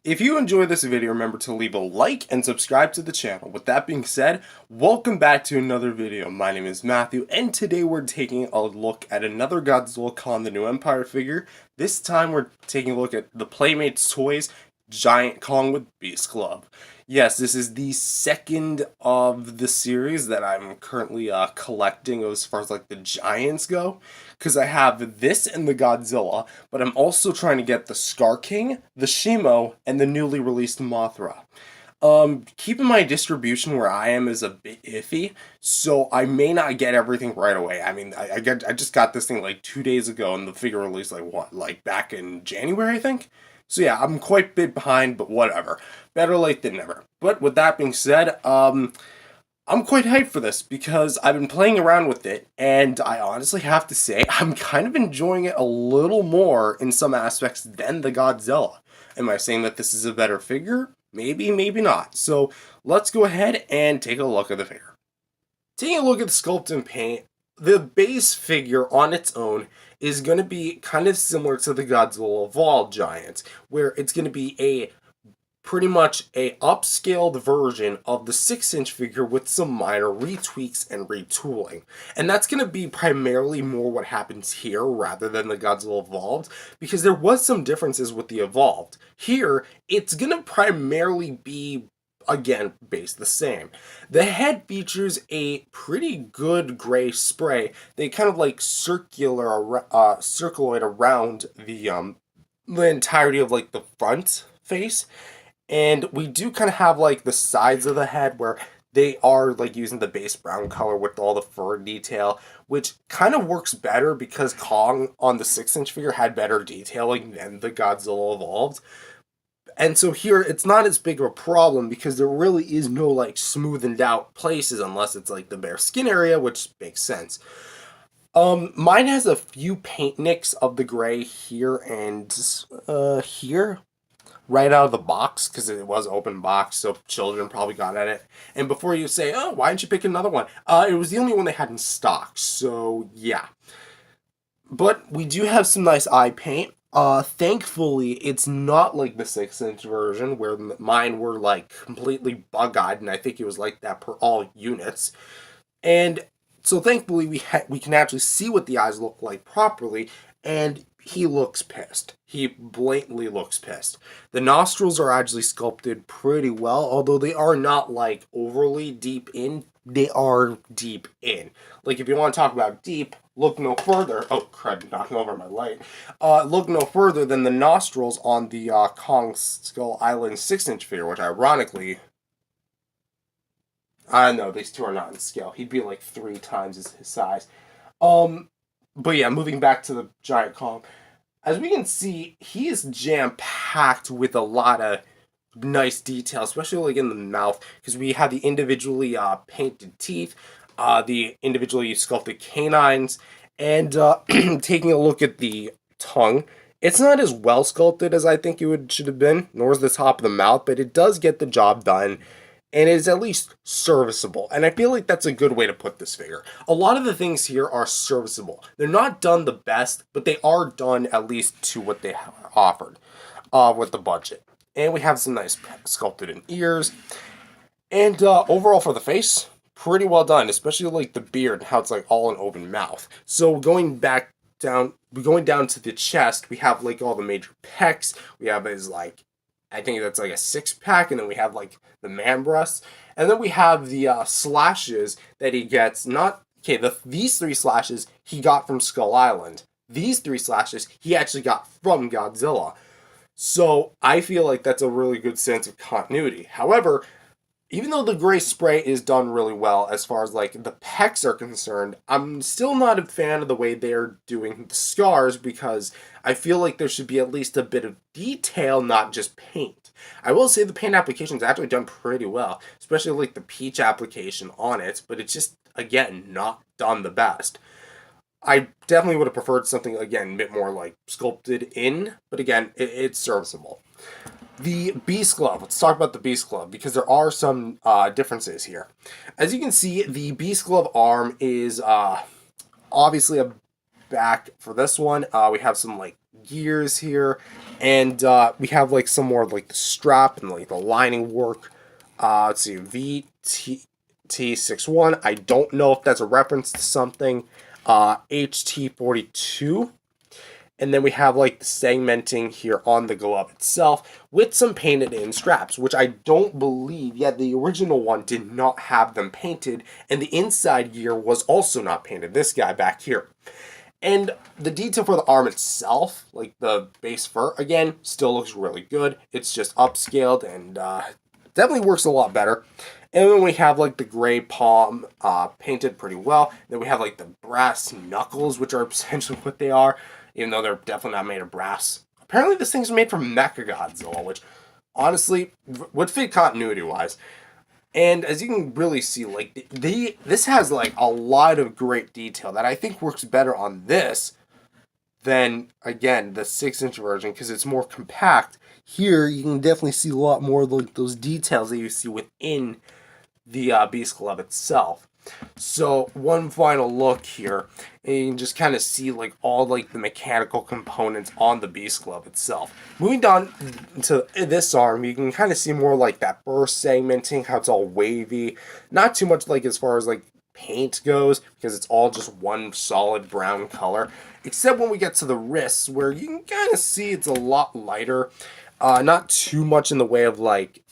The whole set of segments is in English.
If you enjoyed this video, remember to leave a like and subscribe to the channel. With that being said, welcome back to another video. My name is Matthew, and today we're taking a look at another Godzilla Kong the New Empire figure. This time we're taking a look at the Playmates Toys Giant Kong with Beast Club. Yes, this is the second of the series that I'm currently collecting as far as like the Giants go. Because I have this and the Godzilla, but I'm also trying to get the Scar King, the Shimo, and the newly released Mothra. Keeping my distribution where I am is a bit iffy, so I may not get everything right away. I mean, I just got this thing like 2 days ago, and the figure released like back in January, I think? So yeah, I'm quite a bit behind, but whatever. Better late than never. But with that being said, I'm quite hyped for this because I've been playing around with it, and I honestly have to say I'm kind of enjoying it a little more in some aspects than the Godzilla. Am I saying that this is a better figure? Maybe, maybe not. So let's go ahead and take a look at the figure. Taking a look at the sculpt and paint, the base figure on its own is going to be kind of similar to the Godzilla Evolved Giant, where it's going to be pretty much a upscaled version of the 6-inch figure with some minor retweaks and retooling. And that's going to be primarily more what happens here rather than the Godzilla Evolved, because there was some differences with the Evolved. Here, it's going to primarily be, again, based the same. The head features a pretty good gray spray. They kind of like circuloid around the entirety of like the front face. And we do kind of have like the sides of the head where they are like using the base brown color with all the fur detail, which kind of works better because Kong on the 6-inch figure had better detailing than the Godzilla Evolved. And so here it's not as big of a problem because there really is no like smoothened out places unless it's like the bare skin area, which makes sense. Mine has a few paint nicks of the gray here and here right out of the box because it was open box, so children probably got at it. And before you say, oh, why didn't you pick another one? It was the only one they had in stock, so yeah. But we do have some nice eye paint. Thankfully, it's not like the 6-inch version where mine were like completely bug-eyed, and I think it was like that per all units. And so thankfully, we can actually see what the eyes look like properly, and he looks pissed. He blatantly looks pissed. The nostrils are actually sculpted pretty well, although they are not like overly deep in. They are deep in. Like if you want to talk about deep, look no further. Oh crud, knocking over my light. Look no further than the nostrils on the Kong Skull Island 6-inch figure, which ironically, I know these two are not in scale. He'd be like 3 times his size. But yeah, moving back to the Giant Kong, as we can see, he is jam-packed with a lot of nice detail, especially like in the mouth, because we have the individually painted teeth, the individually sculpted canines, and taking a look at the tongue. It's not as well sculpted as I think it should have been, nor is the top of the mouth, but it does get the job done. And is at least serviceable. And I feel like that's a good way to put this figure. A lot of the things here are serviceable. They're not done the best, but they are done at least to what they offered with the budget. And we have some nice sculpted in ears. And overall for the face, pretty well done, especially like the beard and how it's like all an open mouth. So going down to the chest, we have like all the major pecs. We have his like, I think that's like a 6-pack, and then we have like the man breasts, and then we have the slashes that he gets. These 3 slashes he got from Skull Island. These 3 slashes he actually got from Godzilla. So I feel like that's a really good sense of continuity. However, even though the gray spray is done really well as far as like the pecs are concerned, I'm still not a fan of the way they're doing the scars because I feel like there should be at least a bit of detail, not just paint. I will say the paint application is actually done pretty well, especially like the peach application on it, but it's just, again, not done the best. I definitely would have preferred something, again, a bit more like sculpted in, but again, it's serviceable. The Beast Glove. Let's talk about the Beast Glove because there are some differences here. As you can see, the Beast Glove arm is obviously a back for this one. We have some like gears here, and we have like some more like the strap and like the lining work. Let's see, VT61. I don't know if that's a reference to something. HT42. And then we have like the segmenting here on the glove itself with some painted in straps, which I don't believe, yeah, the original one did not have them painted, and the inside gear was also not painted. This guy back here. And the detail for the arm itself, like the base fur, again, still looks really good. It's just upscaled and definitely works a lot better. And then we have like the gray palm painted pretty well. Then we have like the brass knuckles, which are essentially what they are, even though they're definitely not made of brass. Apparently this thing's made from Mecha Godzilla, which honestly would fit continuity-wise. And as you can really see, like this has like a lot of great detail that I think works better on this than, again, the 6-inch version because it's more compact. Here you can definitely see a lot more of like those details that you see within the Beast Glove itself. So one final look here, and you can just kind of see like all like the mechanical components on the Beast Glove itself. Moving down to this arm, you can kind of see more like that burst segmenting, how it's all wavy. Not too much like as far as like paint goes, because it's all just one solid brown color. Except when we get to the wrists, where you can kind of see it's a lot lighter. Not too much in the way of like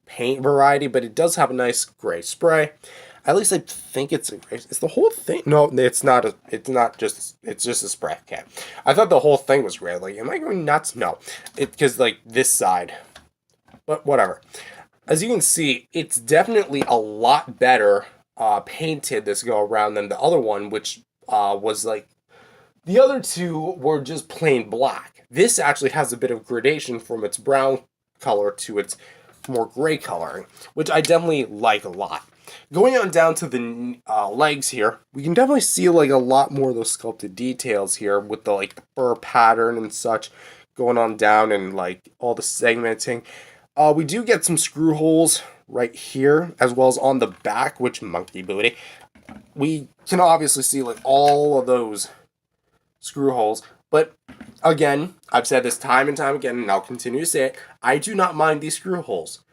paint variety, but it does have a nice gray spray. At least I think it's a gray. It's the whole thing. No, it's not. It's not just. It's just a spray. Okay, I thought the whole thing was gray. Like, am I going nuts? No, because like this side. But whatever. As you can see, it's definitely a lot better painted this go around than the other one, which was like the other two were just plain black. This actually has a bit of gradation from its brown color to its more gray coloring, which I definitely like a lot. Going on down to the legs here, we can definitely see like a lot more of those sculpted details here with the like the fur pattern and such going on down and like all the segmenting. We do get some screw holes right here as well as on the back, which monkey booty. We can obviously see like all of those screw holes, but again, I've said this time and time again, and I'll continue to say it, I do not mind these screw holes.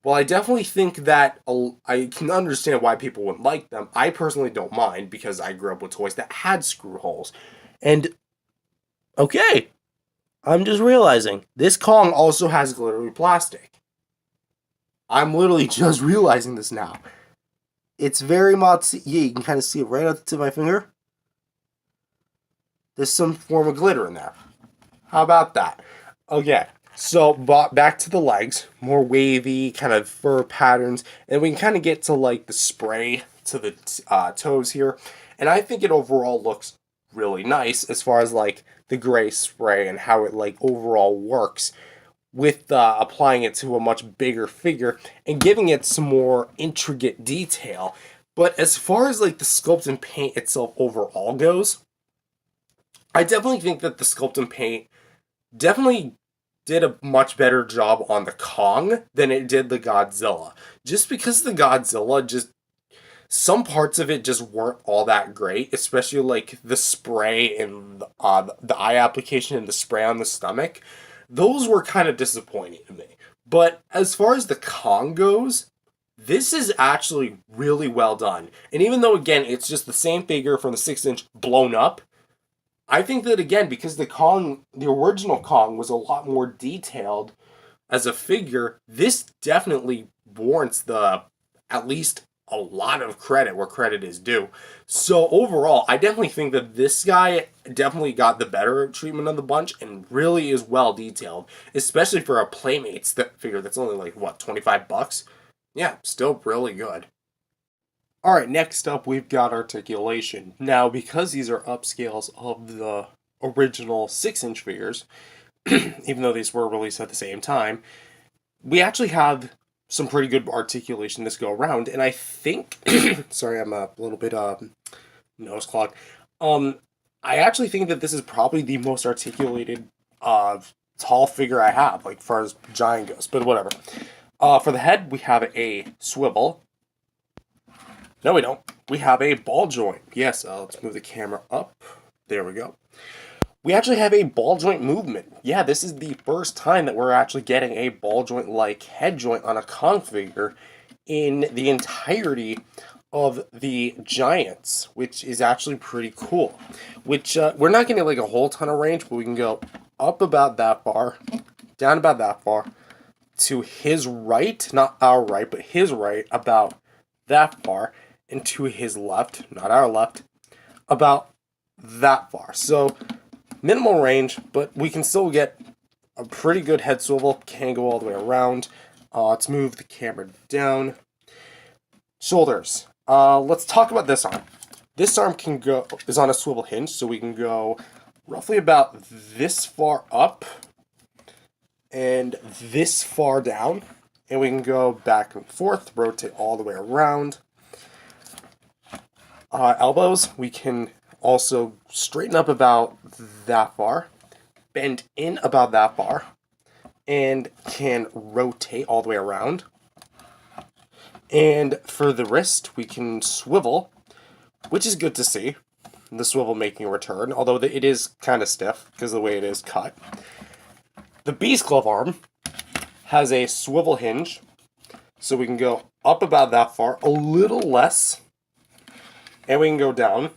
Well, I definitely think that I can understand why people wouldn't like them. I personally don't mind because I grew up with toys that had screw holes. And, okay, I'm just realizing, this Kong also has glittery plastic. I'm literally just realizing this now. It's very much, yeah, you can kind of see it right up to my finger. There's some form of glitter in there. How about that? Okay, so back to the legs. More wavy, kind of fur patterns. And we can kind of get to like the spray to the toes here. And I think it overall looks really nice as far as like the gray spray and how it like overall works with applying it to a much bigger figure and giving it some more intricate detail. But as far as like the sculpt and paint itself overall goes, I definitely think that the sculpt and paint definitely did a much better job on the Kong than it did the Godzilla. Just because the Godzilla just some parts of it just weren't all that great, especially like the spray and the eye application and the spray on the stomach. Those were kind of disappointing to me. But as far as the Kong goes, this is actually really well done. And even though, again, it's just the same figure from the 6-inch blown up, I think that, again, because the original Kong was a lot more detailed as a figure, this definitely warrants at least a lot of credit where credit is due. So overall, I definitely think that this guy definitely got the better treatment of the bunch and really is well detailed, especially for a Playmates figure that's only like, what, $25? Yeah, still really good. Alright, next up we've got articulation. Now, because these are upscales of the original 6-inch figures, even though these were released at the same time, we actually have some pretty good articulation this go around, and I think, sorry, I'm a little bit nose clogged. I actually think that this is probably the most articulated tall figure I have, like, as far as giant goes, but whatever. For the head, we have a swivel. No, we don't. We have a ball joint. Yes, let's move the camera up. There we go. we actually have a ball joint movement. Yeah, this is the first time that we're actually getting a ball joint like head joint on a Kong figure in the entirety of the Giants, which is actually pretty cool. Which we're not getting like a whole ton of range, but we can go up about that far, down about that far, to his right, not our right, but his right, about that far, and to his left, not our left, about that far. So minimal range, but we can still get a pretty good head swivel. Can go all the way around. Let's move the camera down. Shoulders. Let's talk about this arm. This arm is on a swivel hinge, so we can go roughly about this far up and this far down, and we can go back and forth, rotate all the way around. Elbows, we can also straighten up about that far, bend in about that far, and can rotate all the way around. And for the wrist, we can swivel, which is good to see. The swivel making a return, although it is kind of stiff because of the way it is cut. The Beast Glove arm has a swivel hinge, so we can go up about that far, a little less, and we can go down,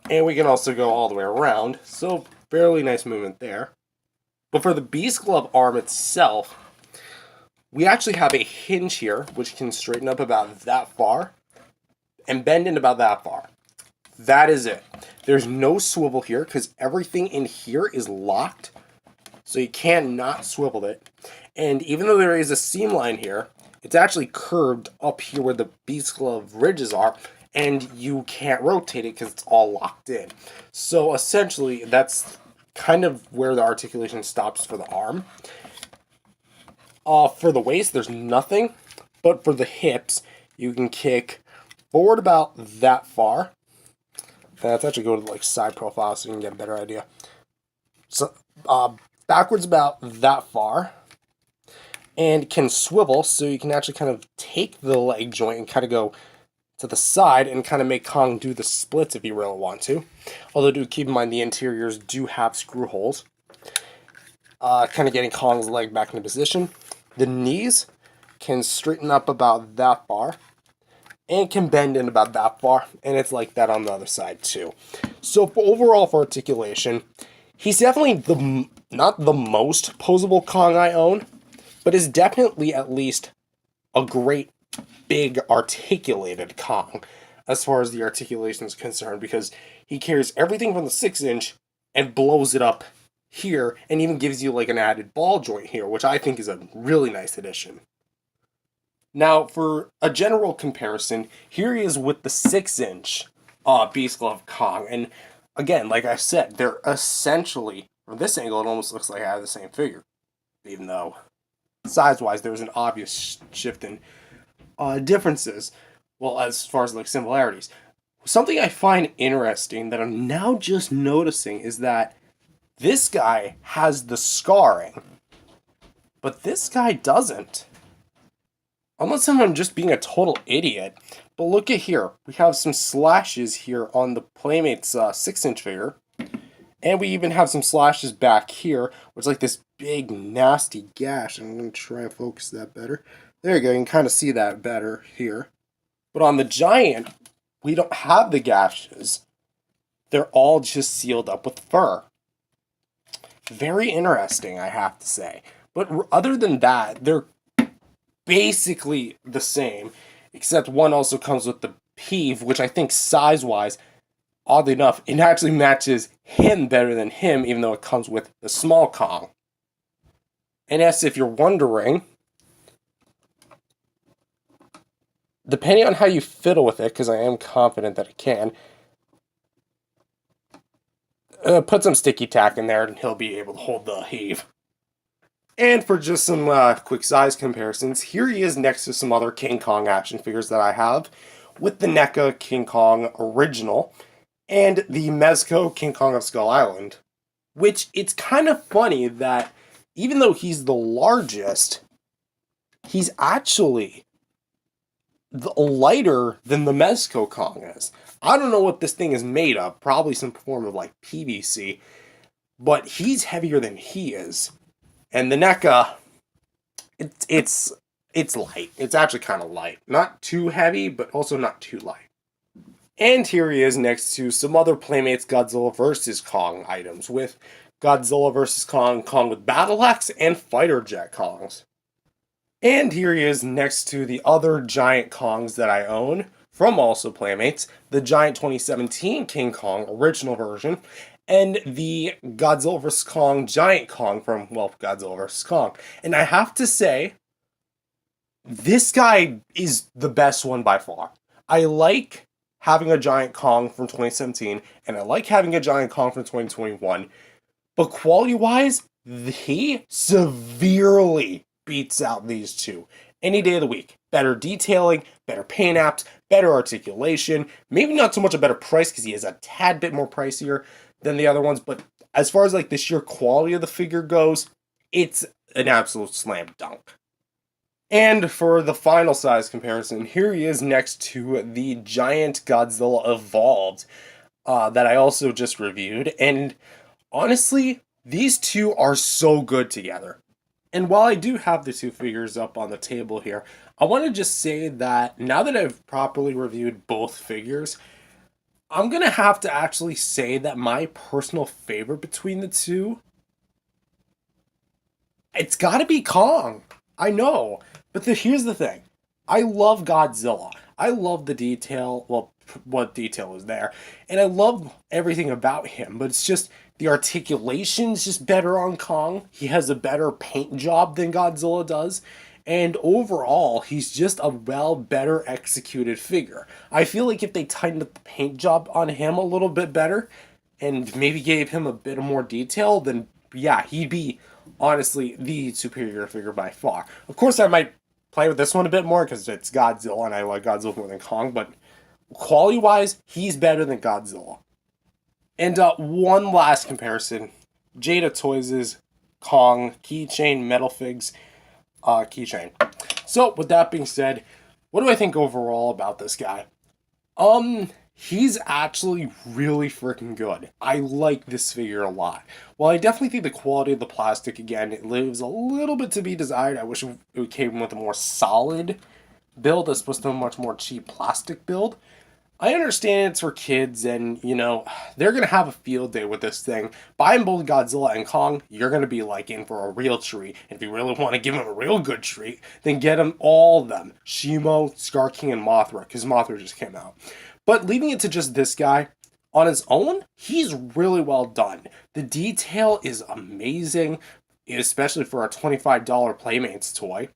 and we can also go all the way around, so fairly nice movement there. But for the Beast Glove arm itself, we actually have a hinge here, which can straighten up about that far, and bend in about that far. That is it. There's no swivel here, because everything in here is locked, so you cannot swivel it. And even though there is a seam line here, it's actually curved up here where the Beast Glove ridges are, and you can't rotate it because it's all locked in. So essentially, that's kind of where the articulation stops for the arm. For the waist, there's nothing, but for the hips, you can kick forward about that far. Let's actually go to like side profile so you can get a better idea. So backwards about that far, and can swivel, so you can actually kind of take the leg joint and kind of go to the side and kind of make Kong do the splits if you really want to. Although do keep in mind the interiors do have screw holes. Kind of getting Kong's leg back into position. The knees can straighten up about that far and can bend in about that far, and it's like that on the other side too. So overall for articulation, he's definitely not the most posable Kong I own, but is definitely at least a great big articulated Kong as far as the articulation is concerned, because he carries everything from the 6-inch and blows it up here, and even gives you like an added ball joint here, which I think is a really nice addition. Now, for a general comparison, here he is with the 6-inch Beast Glove Kong, and again, like I said, they're essentially, from this angle, it almost looks like I have the same figure, even though size-wise, there's an obvious shift in differences, well, as far as like similarities. Something I find interesting that I'm now just noticing is that this guy has the scarring, but this guy doesn't. Unless I'm just being a total idiot. But look at here. We have some slashes here on the Playmates 6-inch figure. And we even have some slashes back here, which is like this big, nasty gash. I'm going to try and focus that better. There you go. You can kind of see that better here. But on the Giant, we don't have the gashes. They're all just sealed up with fur. Very interesting, I have to say. But other than that, they're basically the same, except one also comes with the Peeve, which I think size-wise, oddly enough, it actually matches him better than him, even though it comes with the small Kong. And as if you're wondering, depending on how you fiddle with it, because I am confident that it can, put some sticky tack in there and he'll be able to hold the heave. And for just some quick size comparisons, here he is next to some other King Kong action figures that I have, with the NECA King Kong original and the Mezco King Kong of Skull Island. Which, it's kind of funny that even though he's the largest, he's actually lighter than the Mezco Kong is. I don't know what this thing is made of, probably some form of like PVC. but he's heavier than he is. And the NECA, it's it's it's light. It's actually kind of light. Not too heavy, but also not too light. And here he is next to some other Playmates Godzilla vs. Kong items with Godzilla vs. Kong, Kong with Battle Axe, and Fighter Jet Kongs. And here he is next to the other giant Kongs that I own from also Playmates, the giant 2017 King Kong original version, and the Godzilla vs. Kong Giant Kong from, well, Godzilla vs. Kong. And I have to say, this guy is the best one by far. I like having a giant Kong from 2017, and I like having a giant Kong from 2021, but quality-wise, he severely beats out these two any day of the week. Better detailing, better paint apps, better articulation, maybe not so much a better price because he is a tad bit more pricier than the other ones, but as far as like the sheer quality of the figure goes, it's an absolute slam dunk. And for the final size comparison, here he is next to the giant Godzilla Evolved that I also just reviewed. And honestly, these two are so good together. And while I do have the two figures up on the table here, I want to just say that now that I've properly reviewed both figures, I'm going to have to actually say that my personal favorite between the two, it's got to be Kong. I know. But here's the thing. I love Godzilla. I love the detail, well, what detail is there. And I love everything about him, but it's just the articulation's just better on Kong. He has a better paint job than Godzilla does. And overall, he's just a better executed figure. I feel like if they tightened up the paint job on him a little bit better and maybe gave him a bit more detail, then yeah, he'd be honestly the superior figure by far. Of course, I might play with this one a bit more because it's Godzilla and I like Godzilla more than Kong, but quality-wise, he's better than Godzilla. And one last comparison, Toys' Kong keychain, metal figs keychain. So, with that being said, what do I think overall about this guy? He's actually really freaking good. I like this figure a lot. While I definitely think the quality of the plastic, again, it leaves a little bit to be desired. I wish it came with a more solid build as opposed to a much more cheap plastic build. I understand it's for kids and, you know, they're going to have a field day with this thing. Buying both Godzilla and Kong, you're going to be like in for a real treat. If you really want to give them a real good treat, then get them all of them. Shimo, Scar King, and Mothra, because Mothra just came out. But leaving it to just this guy, on his own, he's really well done. The detail is amazing, especially for a $25 Playmates toy.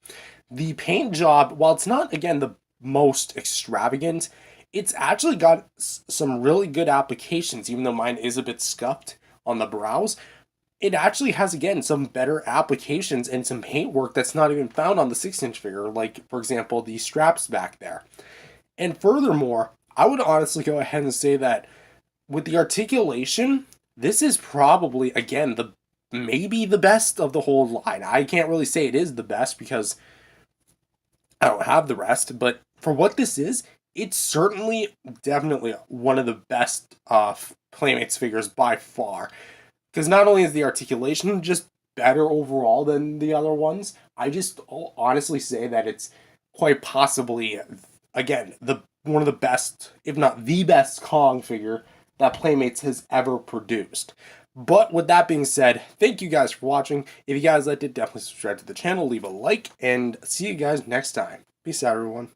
The paint job, while it's not, again, the most extravagant, it's actually got some really good applications, even though mine is a bit scuffed on the brows. It actually has, again, some better applications and some paint work that's not even found on the 6-inch figure, like, for example, the straps back there. And furthermore, I would honestly go ahead and say that with the articulation, this is probably, again, maybe the best of the whole line. I can't really say it is the best because I don't have the rest, but for what this is, it's certainly definitely one of the best Playmates figures by far. Because not only is the articulation just better overall than the other ones, I just honestly say that it's quite possibly, again, one of the best, if not the best Kong figure that Playmates has ever produced. But with that being said, thank you guys for watching. If you guys liked it, definitely subscribe to the channel, leave a like, and see you guys next time. Peace out, everyone.